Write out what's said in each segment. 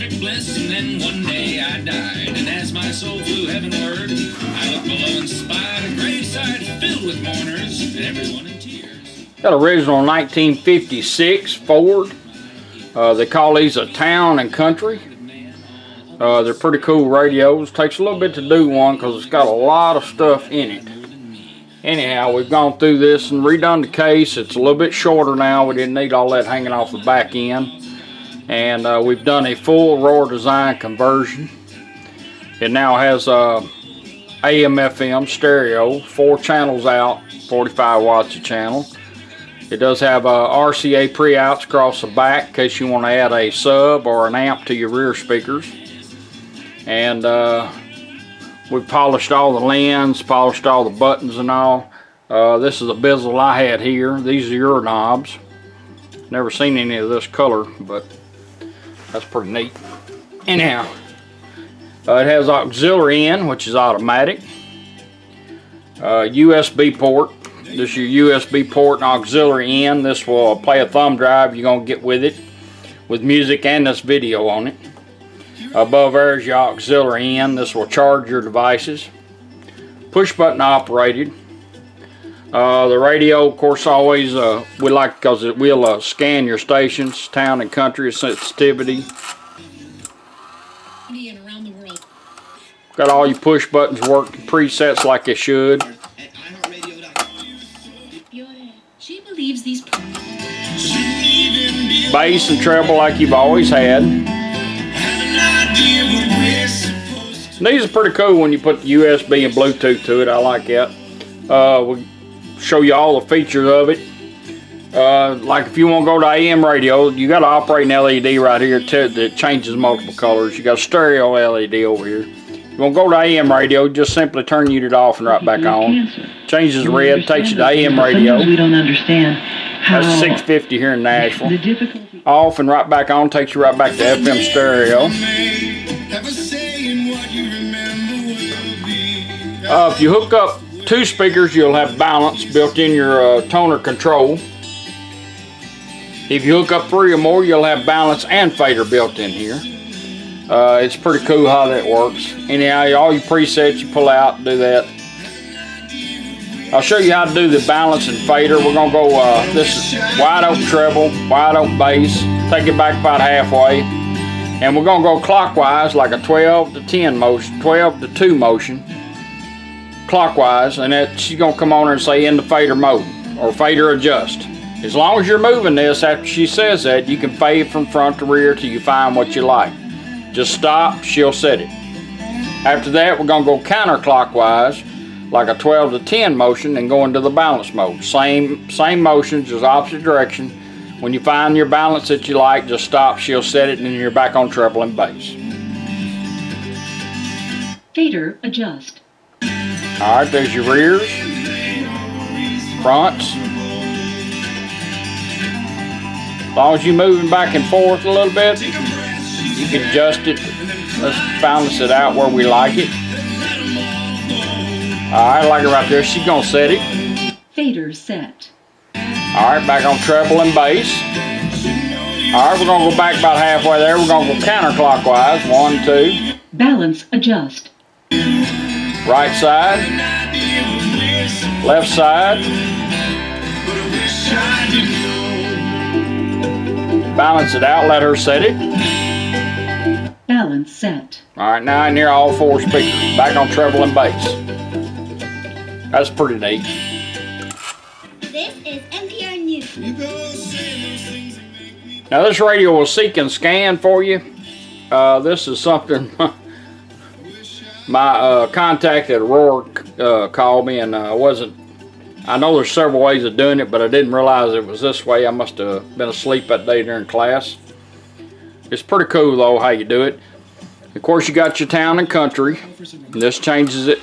perfect bliss, and then one day I died. And as my soul flew heavenward, I looked below and spied a graveside filled with mourners, and everyone in tears. Got original 1956 Ford. They call these a town and country. They're pretty cool radios. Takes a little bit to do one because it's got a lot of stuff in it. Anyhow, we've gone through this and redone the case. It's a little bit shorter now. We didn't need all that hanging off the back end. And we've done a full Aurora Design conversion. It now has AM, FM, stereo, 4 channels out, 45 watts a channel. It does have RCA pre-outs across the back in case you want to add a sub or an amp to your rear speakers. And we've polished all the lens, polished all the buttons and all. This is a bezel I had here. These are your knobs. Never seen any of this color, but that's pretty neat. Anyhow, it has auxiliary in, which is automatic. USB port. This is your USB port and auxiliary in. This will play a thumb drive you're going to get with it, with music and this video on it. Above there is your auxiliary in. This will charge your devices. Push button operated. The radio, of course, always we like because it will scan your stations, town and country sensitivity. Got all your push buttons working presets like they should. She believes these Bass and treble like you've always had. These are pretty cool when you put USB and Bluetooth to it. I like that. We'll show you all the features of it. Like if you want to go to AM radio, you got to operate an LED right here that changes multiple colors. You got a stereo LED over here. You want to go to AM radio, just simply turn the unit off and right back on. Changes red, takes you to AM radio. We don't understand how. That's 650 here in Nashville. Off and right back on, takes you right back to FM stereo. If you hook up 2 speakers, you'll have balance built in your toner control. If you hook up 3 or more, you'll have balance and fader built in here. It's pretty cool how that works. Anyhow, all your presets you pull out and do that. I'll show you how to do the balance and fader. We're going to go, this is wide open treble, wide open bass. Take it back about halfway. And we're going to go clockwise like a 12 to 10 motion, 12 to 2 motion. Clockwise, and that she's going to come on there and say in the fader mode or fader adjust. As long as you're moving this after she says that, you can fade from front to rear till you find what you like. Just stop, she'll set it. After that, we're going to go counterclockwise like a 12 to 10 motion and go into the balance mode. Same motion, just opposite direction. When you find your balance that you like, just stop, she'll set it, and then you're back on treble and bass. Fader adjust. Alright, there's your rears, fronts. As long as you're moving back and forth a little bit, you can adjust it. Let's balance it out where we like it. Alright, like it right there. She's going to set it. Fader set. Alright, back on treble and bass. Alright, we're going to go back about halfway there. We're going to go counterclockwise. 1, 2. Balance adjust. Right side. Left side. Balance it out. Let her set it. Balance set. Alright, now I near all 4 speakers. Back on treble and bass. That's pretty neat. This is NPR News. Now this radio will seek and scan for you. This is something my contact at Aurora called me, and I know there's several ways of doing it, but I didn't realize it was this way. I must have been asleep that day during class. It's pretty cool though how you do it. Of course you got your town and country, and this changes it.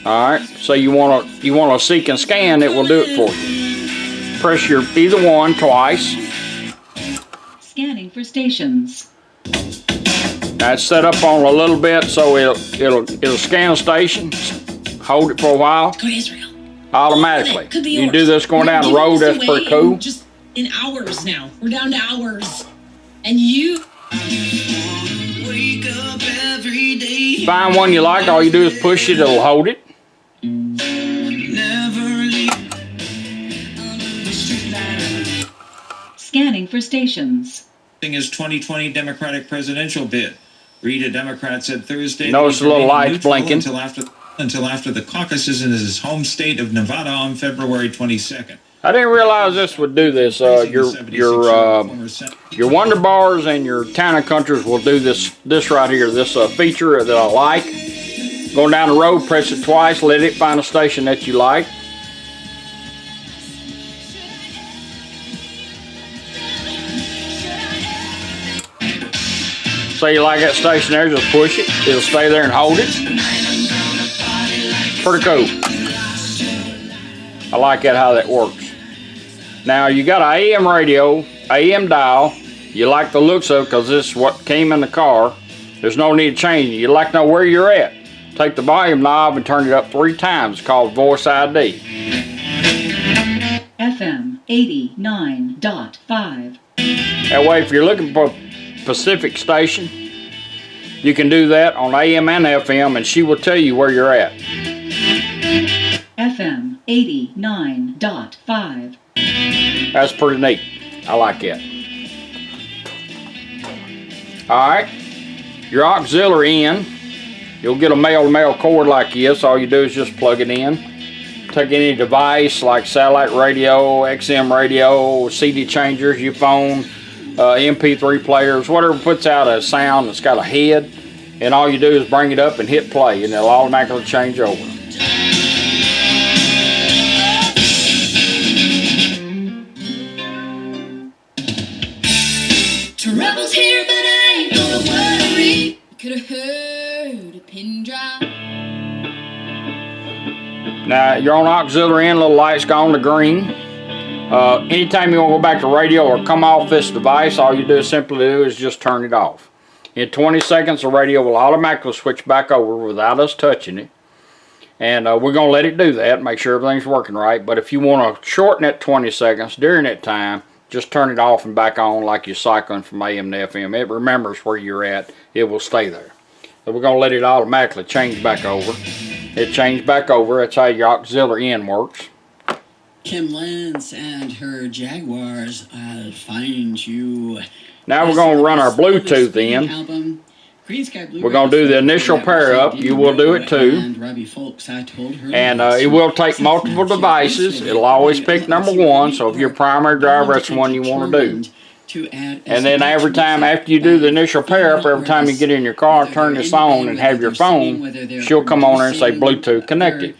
Alright, so you want to seek and scan, it will do it for you. Press your either one twice. Scanning for stations. Now it's set up on a little bit so it'll scan a station, hold it for a while. Go to Israel. Automatically. Could be You can yours. do this going down the road, that's pretty cool. Just in hours now. We're down to hours. And you wake up every day. Find one you like, all you do is push it, it'll hold it. Scanning for stations. His 2020 Democratic presidential bid. Rita Democrat said Thursday. Notice the little lights blinking. Until after the caucuses in his home state of Nevada on February 22nd. I didn't realize this would do this. Your Wonder Bars and your Town and Countries will do this right here. This feature that I like. Going down the road, press it twice, let it find a station that you like. Say you like that station there, just push it. It'll stay there and hold it. Pretty cool. I like that, how that works. Now you got an AM radio, AM dial. You like the looks of it because this is what came in the car. There's no need to change it. You like to know where you're at. Take the volume knob and turn it up 3 times. It's called Voice ID. FM 89.5. That way, if you're looking for a Pacific station, you can do that on AM and FM, and she will tell you where you're at. FM 89.5. That's pretty neat. I like that. Alright, your auxiliary in. You'll get a male-to-male cord like this. All you do is just plug it in. Take any device like satellite radio, XM radio, CD changers, your phone, MP3 players, whatever puts out a sound that's got a head, and all you do is bring it up and hit play, and it'll automatically change over. Trouble's here, but I ain't gonna worry. Could have heard a pin drop. Now, you're on auxiliary in, little light's gone to green. Anytime you want to go back to radio or come off this device, all you do is just turn it off. In 20 seconds, the radio will automatically switch back over without us touching it. And we're going to let it do that, make sure everything's working right. But if you want to shorten it 20 seconds during that time, just turn it off and back on like you're cycling from AM to FM. It remembers where you're at. It will stay there. So we're going to let it automatically change back over. It changed back over. That's how your auxiliary in works. Kim Lance and her Jaguars, I'll find you. Now we're going to run our Bluetooth in. We're going to do the initial pair up. You will do it too. And it will take multiple devices. It'll always pick number 1. So if you're primary driver, that's the one you want to do. And then every time after you do the initial pair up, every time you get in your car, turn this on and have your phone, she'll come on there and say Bluetooth connected.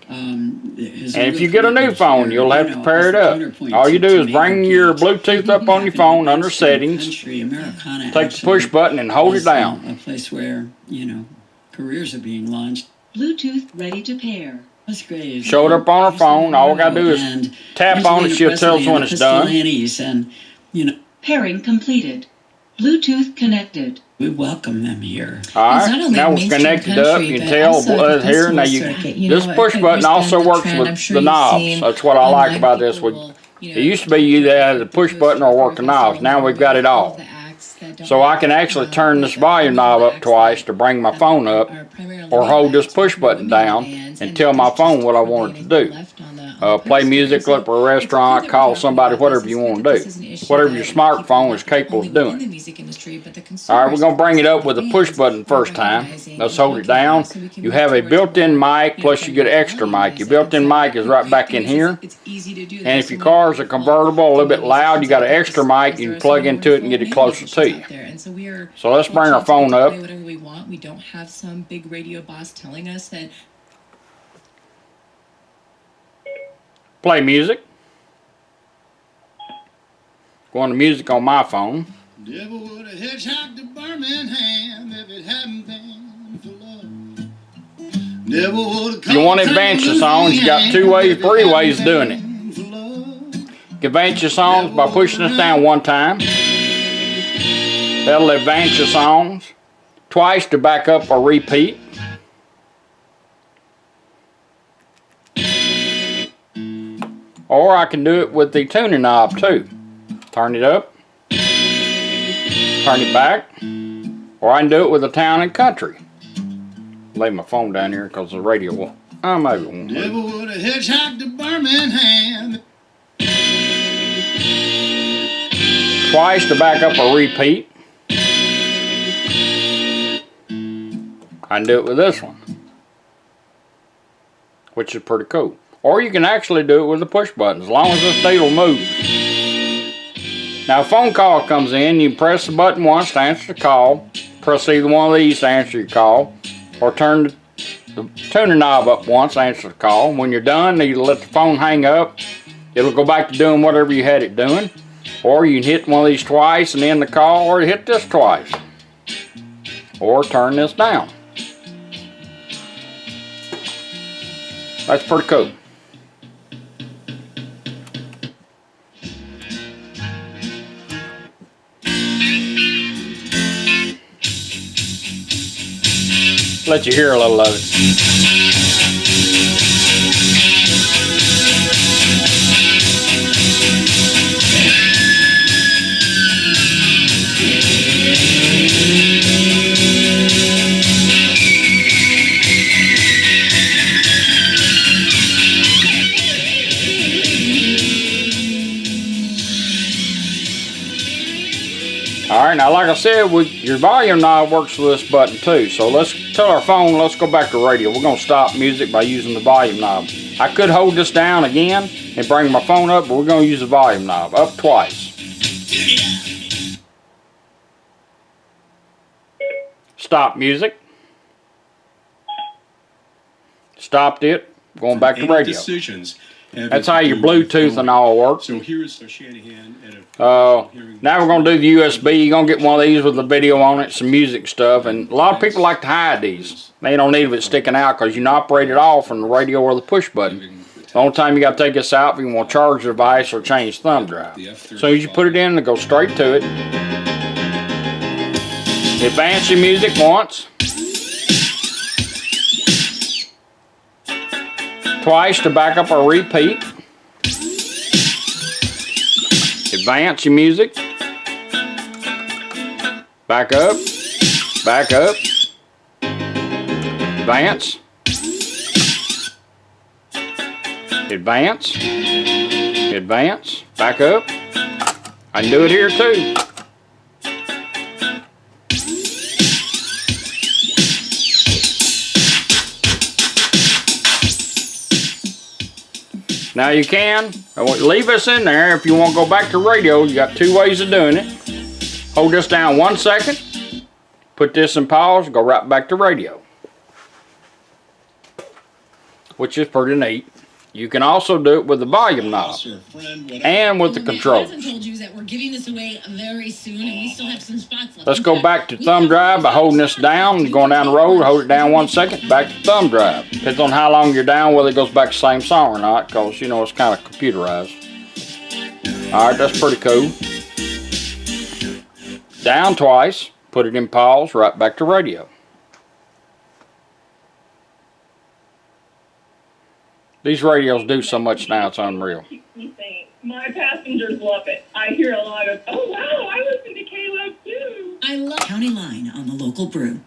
And if you get a new phone, you'll have to pair it up. All you do is bring your Bluetooth up on your phone under settings, take the push button and hold it down. A place where, careers are being launched. Bluetooth ready to pair. That's great. Show it up on her phone. All we got to do is tap on it. She'll tell us when it's done. Pairing completed. Bluetooth connected. We welcome them here. Alright, now we're connected up. You can tell here. Now this push button also works with the knobs. That's what I like about this. It used to be you either had the push button or work the knobs. Now we've got it all. So I can actually turn this volume knob up twice to bring my phone up, or hold this push button down and tell my phone what I want it to do. Play music, look for a restaurant, call somebody, whatever you want to do. Whatever your smartphone is capable of doing. Alright, we're going to bring it up with the push button first time. Let's hold it down. You have a built-in mic, plus you get an extra mic. Your built-in mic is right back in here. And if your car is a convertible, a little bit loud, you got an extra mic, you can plug into it and get it closer to you. So let's bring our phone up. We don't have some big radio boss telling us that. Play music. Going to music on my phone. Devil would have hitchhiked to Birmingham if it hadn't been for love. If you want to advance your songs, you got 3 ways of doing it. You can advance your songs by pushing this down 1 time. That'll advance your songs. Twice to back up or repeat. Or I can do it with the tuning knob too. turn it up, turn it back, or I can do it with the town and country. Lay my phone down here because the radio won't. Oh, maybe it won't. Devil would have hitchhiked to Birmingham. Twice to back up or repeat. I can do it with this one, which is pretty cool. Or you can actually do it with the push button, as long as this needle moves. Now, a phone call comes in, you press the button once to answer the call, press either one of these to answer your call, or turn the tuner knob up once to answer the call. When you're done, you let the phone hang up. It'll go back to doing whatever you had it doing. Or you can hit one of these twice and end the call, or hit this twice. Or turn this down. That's pretty cool. Let you hear a little of it. Alright, now like I said, your volume knob works with this button too. So let's tell our phone, let's go back to radio. We're going to stop music by using the volume knob. I could hold this down again and bring my phone up, but we're going to use the volume knob. Up twice. Stop music. Stopped it. Going back to radio. That's how your Bluetooth and all works. So here's Shanahan at now we're going to do the USB. You're going to get one of these with the video on it, some music stuff. And a lot of people like to hide these. They don't need it sticking out because you can operate it all from the radio or the push button. The only time you got to take this out if you want to charge the device or change thumb drive. So as you put it in, it goes straight to it. Advance your music once. Twice to back up or repeat. Advance your music. Back up. Back up. Advance. Advance. Advance. Back up. I can do it here too. Now you can leave this in there if you want to go back to radio. You got two ways of doing it. Hold this down 1 second, put this in pause, go right back to radio, which is pretty neat. You can also do it with the volume knob and with the controls. Told you that we're giving this away very soon, and we still have some spots left. Let's go back to thumb drive by holding this down, going down the road, hold it down 1 second, back to thumb drive. Depends on how long you're down, whether it goes back to the same song or not, because you know it's kind of computerized. Alright, that's pretty cool. Down twice, put it in pause, right back to radio. These radios do so much now, it's unreal. My passengers love it. I hear a lot of, oh wow, I listen to Caleb too. I love County line on the local brew.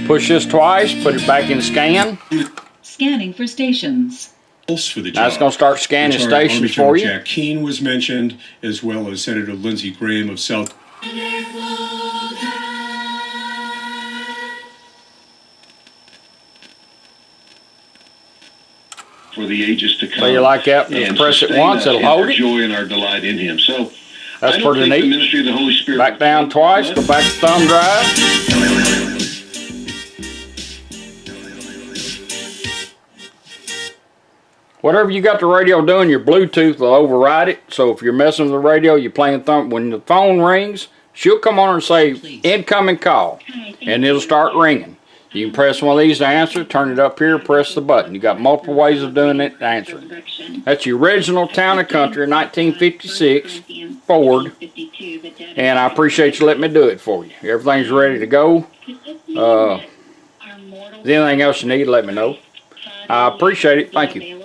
Push this twice, put it back in scan. Scanning for stations. For the now it's going to start scanning stations for you. Jack Keane was mentioned, as well as Senator Lindsey Graham of South. For the ages to come. So you like that? Just press it once, it'll hold it. Joy and our delight in Him. So that's pretty neat. The ministry of the Holy Spirit. Back down twice, go back to thumb drive. Whatever you got the radio doing, your Bluetooth will override it. So if you're messing with the radio, you're playing thumb. When the phone rings, she'll come on and say, incoming call. And it'll start ringing. You can press one of these to answer, turn it up here, press the button. You got multiple ways of doing it to answer it. That's the original Town and Country 1956 Ford. And I appreciate you letting me do it for you. Everything's ready to go. If there's anything else you need, let me know. I appreciate it. Thank you.